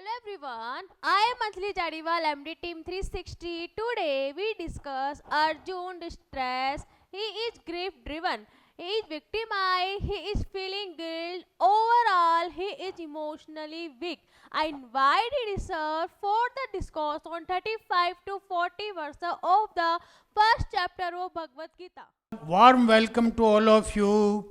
Hello everyone, I am Anjali Jadiwal, MD Team 360. Today we discuss Arjun distress. He is grief driven. He is victimized. He is feeling guilt. Overall, he is emotionally weak. I invite research for the discourse on 35 to 40 verses of the first chapter of Bhagavad Gita. Warm welcome to all of you.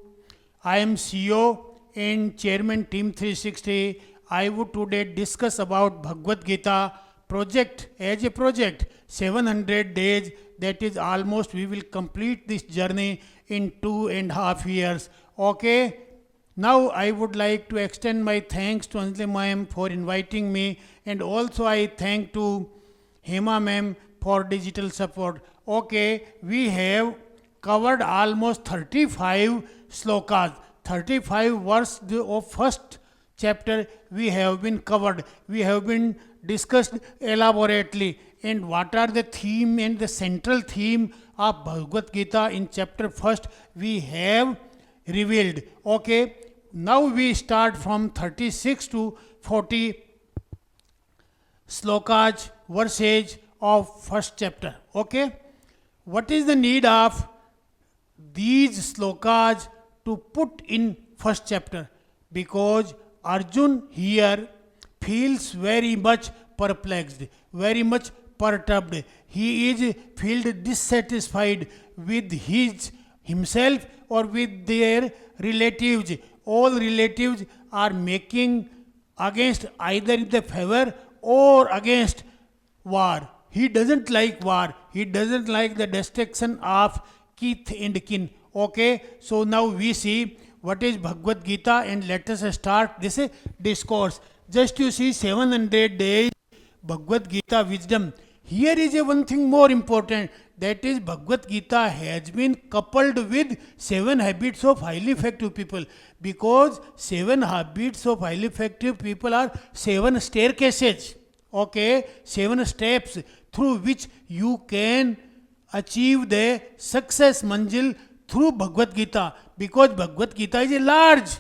I am CEO and Chairman Team 360. I would today discuss about Bhagavad Gita project as a project. 700 days, that is almost we will complete this journey in 2.5 years. Okay. Now I would like to extend my thanks to Anjali ma'am for inviting me, and also I thank to Hema ma'am for digital support. Okay, we have covered almost 35 slokas, 35 verses of first chapter we have been covered. We have been discussed elaborately. And what are the theme and the central theme of Bhagavad Gita in chapter first we have revealed. Okay, now we start from 36 to 40 slokas, verses of first chapter. Okay, what is the need of these slokas to put in first chapter? Because Arjun here feels very much perplexed, very much perturbed. He is filled dissatisfied with himself or with their relatives. All relatives are making against either in the favor or against war. He doesn't like war. He doesn't like the destruction of kith and kin. Okay, so now we see what is Bhagavad Gita, and let us start this discourse. Just you see 700 days Bhagavad Gita wisdom. Here is a one thing more important, that is Bhagavad Gita has been coupled with 7 habits of highly effective people, because 7 habits of highly effective people are 7 staircases. Okay, 7 steps through which you can achieve the success manzil through Bhagavad Gita, because Bhagavad Gita is a large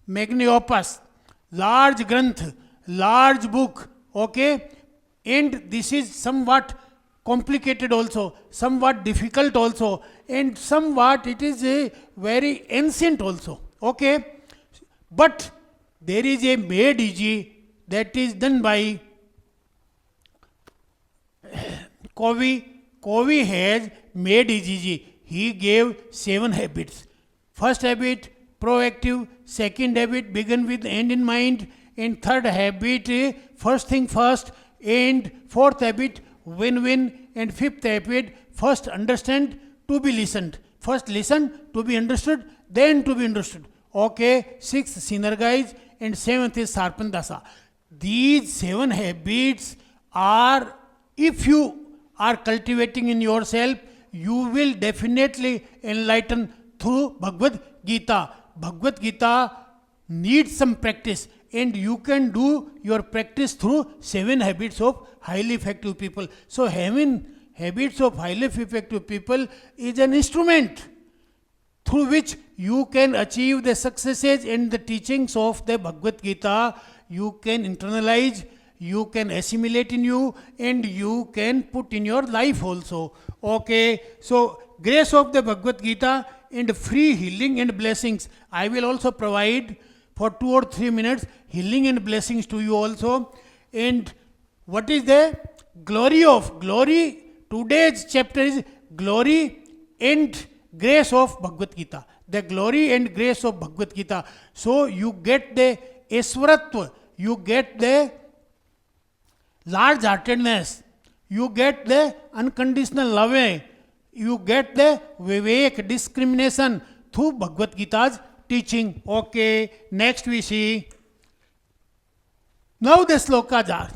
magnopus, large granth, large book. Okay, and this is somewhat complicated also, somewhat difficult also, and somewhat it is a very ancient also. Okay, but there is a made easy that is done by Covey. Covey has made easy. He gave 7 habits. First habit, proactive. Second habit, begin with end in mind. And third habit, first thing first. And fourth habit, win-win. And fifth habit, first understand to be listened. First listen to be understood, then to be understood. Okay. Sixth, synergize. And seventh is sharpen dasa. These 7 habits are, if you are cultivating in yourself, you will definitely enlighten through Bhagavad Gita. Bhagavad Gita needs some practice, and you can do your practice through 7 habits of highly effective people. So having habits of highly effective people is an instrument through which you can achieve the successes and the teachings of the Bhagavad Gita. You can internalize, you can assimilate in you, and you can put in your life also. Okay, so grace of the Bhagavad Gita and free healing and blessings. I will also provide for 2 or 3 minutes healing and blessings to you also. And what is the glory of glory? Today's chapter is glory and grace of Bhagavad Gita. The glory and grace of Bhagavad Gita. So you get the Eswaratva, you get the large-heartedness, you get the unconditional love, you get the Vivek, discrimination through Bhagavad Gita's teaching. Okay, next we see. Now the slokas are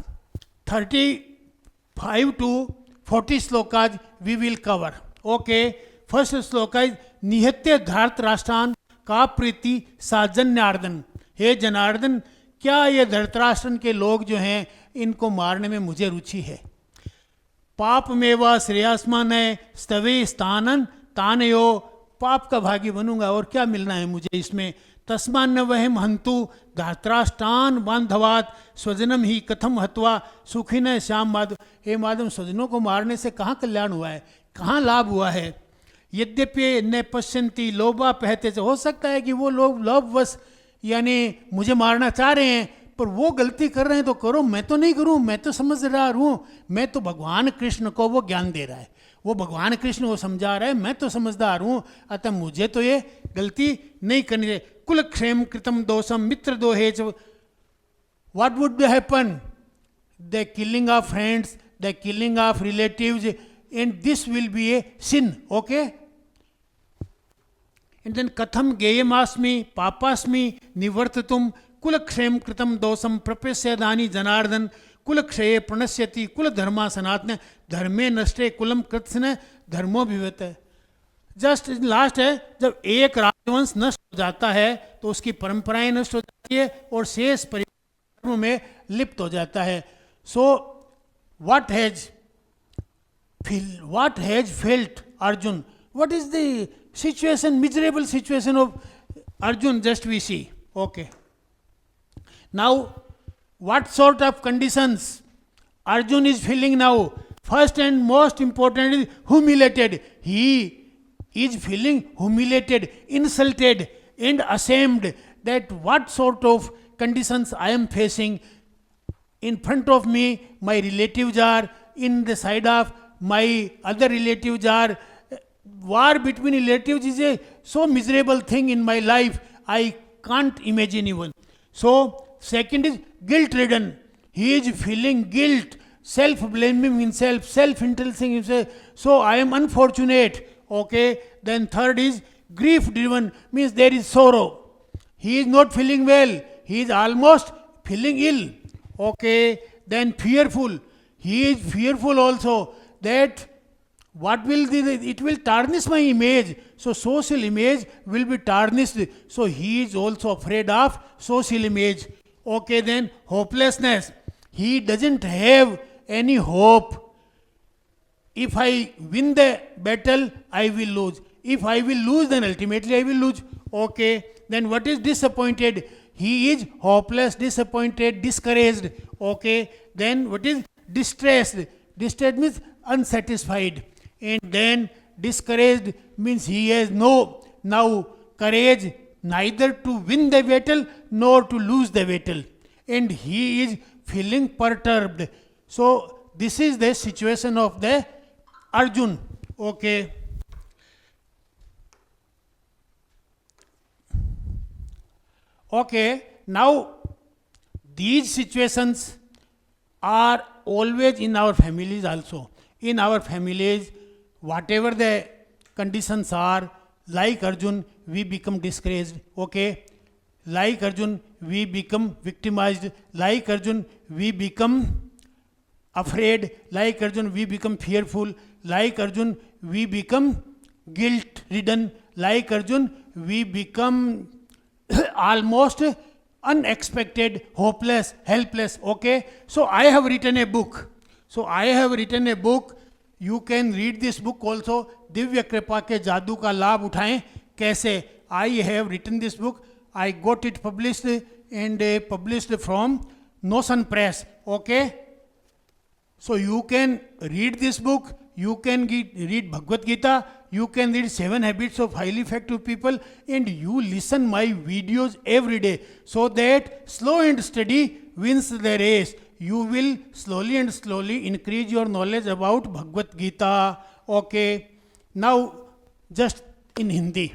35 to 40 slokas we will cover. Okay, first sloka is निहत्य धृत राष्ट्रान का प्रीति साजन्यार्दन. हे जनार्दन, क्या ये धृतराष्ट्रन के लोग जो हैं इनको मारने में मुझे रुचि है. पाप में व श्रेयस्मान है स्तवे स्थानन तानयो, पाप का भागी बनूंगा और क्या मिलना है मुझे इसमें. तस्मान्न वहम हंतु धात्राष्टान बांधवात स्वजनम ही कथम हत्वा सुखिन श्याम माधव। हे माधव, स्वजनों को मारने से कहाँ कल्याण हुआ है, कहाँ लाभ हुआ है। यद्यपि न पश्यंती लोभा पहते से, हो सकता है कि वो लोग लोभवश यानी मुझे मारना चाह रहे हैं, पर वो गलती कर रहे हैं तो करो, मैं तो नहीं करूं, मैं तो समझदार हूं। मैं तो भगवान कृष्ण को वो ज्ञान दे रहा है, वो भगवान कृष्ण को समझा रहा है, मैं तो समझदार हूं, अतः मुझे तो ये गलती नहीं करनी चाहिए। कुल क्षेम कृतम दोषम मित्र दोहे च, what would happen, the killing of friends, the killing of relatives, and this will be a sin, okay. And then कथम गेयमास्मि पापास्मि निवर्ततुम कुलक्षेम कृतम दोषम प्रपश्यदानी जनार्दन कुलक्षये प्रणश्यति कुल धर्मा सनातन धर्मे नष्टे कुलम कृत्स्न धर्मो विवत है। जस्ट लास्ट है, जब एक राजवंश नष्ट हो जाता है तो उसकी परंपराएं नष्ट हो जाती है और शेष परिवारों में लिप्त हो जाता है। So what has felt Arjun, what is the situation, miserable situation of Arjun, just we see. Okay. Now, what sort of conditions Arjun is feeling now? First and most important is humiliated. He is feeling humiliated, insulted, and ashamed that what sort of conditions I am facing. In front of me, my relatives are, in the side of my other relatives are. War between relatives is a so miserable thing in my life, I can't imagine even. So, second is guilt-ridden. He is feeling guilt, self-blaming himself, self-intellecting himself. So, I am unfortunate. Okay. Then third is grief-driven, means there is sorrow. He is not feeling well. He is almost feeling ill. Okay. Then fearful. He is fearful also that what will it will tarnish my image. So social image will be tarnished. So he is also afraid of social image. Okay, then hopelessness. He doesn't have any hope. If I win the battle, I will lose. If I will lose, then ultimately I will lose. Okay, then what is disappointed? He is hopeless, disappointed, discouraged. Okay, then what is distressed? Distressed means unsatisfied. And then discouraged means he has no now courage neither to win the battle nor to lose the battle. And he is feeling perturbed. So this is the situation of the Arjun. Okay. Okay. Now these situations are always in our families also. In our families, whatever the conditions are, like Arjun, we become disgraced. Okay. Like Arjun, we become victimized. Like Arjun, we become afraid. Like Arjun, we become fearful. Like Arjun, we become guilt-ridden. Like Arjun, we become almost unexpected, hopeless, helpless. Okay. So I have written a book. You can read this book also. Divya कृपा के जादू का लाभ उठाएं कैसे. I have written this book. I got it published and published from Notion Press. Okay. So you can read this book. You can read Bhagavad Gita. You can read 7 Habits of Highly Effective People, and you listen my videos every day, so that slow and steady wins the race. You will slowly and slowly increase your knowledge about Bhagavad Gita. Okay. Now, just in Hindi.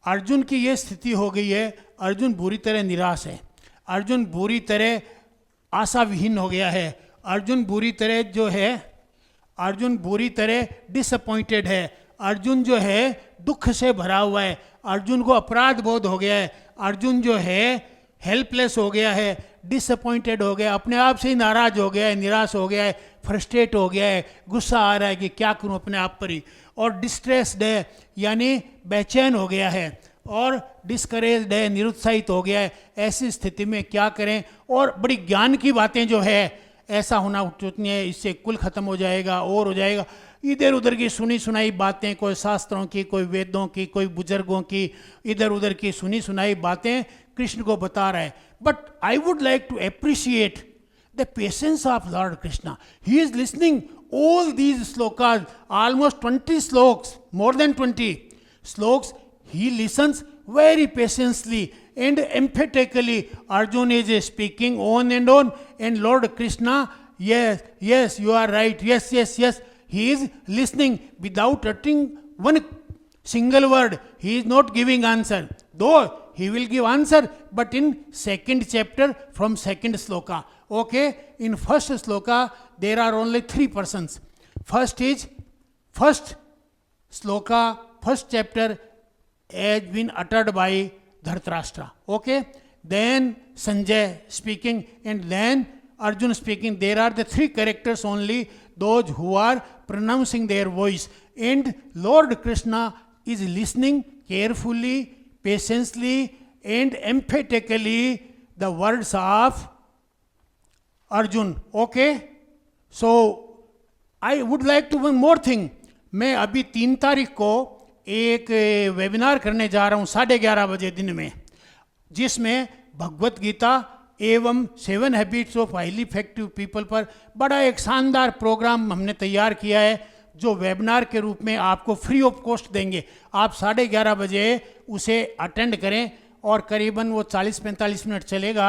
Arjun की ये स्थिति हो गई है. अर्जुन बुरी तरह निराश है. अर्जुन बुरी तरह आशाविहीन हो गया है. अर्जुन बुरी तरह डिसअपॉइंटेड है. अर्जुन जो है दुख से भरा हुआ है. अर्जुन को अपराध बोध हो गया है. अर्जुन जो है हेल्पलेस हो गया है, डिसअपॉइंटेड हो गया, अपने आप से ही नाराज हो गया है, निराश हो गया है, फ्रस्ट्रेट हो गया है, गुस्सा आ रहा है कि क्या करूं अपने आप पर ही. और डिस्ट्रेस्ड है यानी बेचैन हो गया है, और डिस्करेज्ड है, निरुत्साहित हो गया है. ऐसी स्थिति में क्या करें. और बड़ी ज्ञान की बातें जो है, ऐसा होना उचित नहीं है, इससे कुल खत्म हो जाएगा और हो जाएगा. इधर उधर की सुनी सुनाई बातें, कोई शास्त्रों की, कोई वेदों की, कोई बुजुर्गों की, इधर उधर की सुनी सुनाई बातें कृष्ण को बता रहा है. But I would like to appreciate the patience of Lord Krishna. He is listening all these slokas, almost 20 sloks, more than 20 sloks. He listens very patiently and emphatically. Arjun is speaking on, and Lord Krishna, yes, yes, you are right, yes, yes, yes. He is listening without uttering one single word. He is not giving answer. Though he will give answer, but in second chapter from second sloka. Okay, in first sloka there are only 3 persons. First sloka, first chapter has been uttered by Dhritarashtra. Okay, then Sanjay speaking, and then Arjun speaking. There are the 3 characters only, those who are pronouncing their voice, and Lord Krishna is listening carefully, patiently, and emphatically the words of Arjun. Okay, so I would like to one more thing. मैं अभी 3 तारीख को एक webinar करने जा रहा हूँ 11:30 बजे दिन में, जिसमें भगवत गीता एवं 7 habits of highly effective people पर बड़ा एक शानदार प्रोग्राम हमने तैयार किया है, जो वेबिनार के रूप में आपको फ्री ऑफ कॉस्ट देंगे. आप 11:30 बजे उसे अटेंड करें और करीबन वो 40-45 मिनट चलेगा,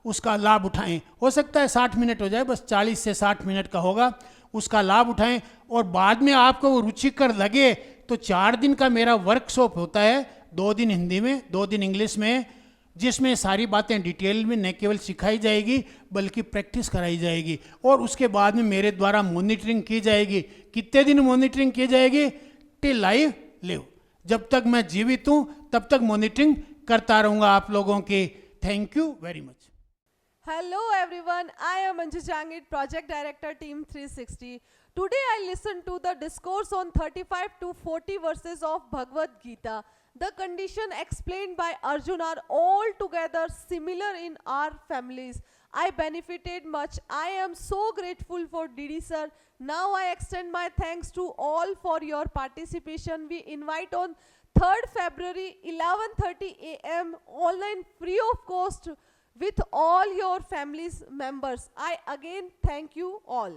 उसका लाभ उठाएं. हो सकता है 60 मिनट हो जाए, बस 40 से 60 मिनट का होगा. उसका लाभ उठाएं और बाद में आपको वो रुचिकर लगे तो 4 दिन का मेरा वर्कशॉप होता है, 2 दिन हिंदी में, 2 दिन इंग्लिश में, जिसमें सारी बातें डिटेल में न केवल सिखाई जाएगी बल्कि प्रैक्टिस कराई जाएगी. और उसके बाद में मेरे द्वारा मॉनिटरिंग की जाएगी. कितने दिन मॉनिटरिंग की जाएगी? Till I live. जब तक मैं जीवित हूँ तब तक मॉनिटरिंग करता रहूँगा आप लोगों की. Thank you very much. Hello everyone, I am Anju Jangid, Project Director Team 360. Today I listened to the discourse on 35 to 40 verses of Bhagavad Gita. The condition explained by Arjun are altogether similar in our families. I benefited much. I am so grateful for Didi sir. Now I extend my thanks to all for your participation. We invite on 3rd February 11:30 a.m. online free of cost with all your family's members. I again thank you all.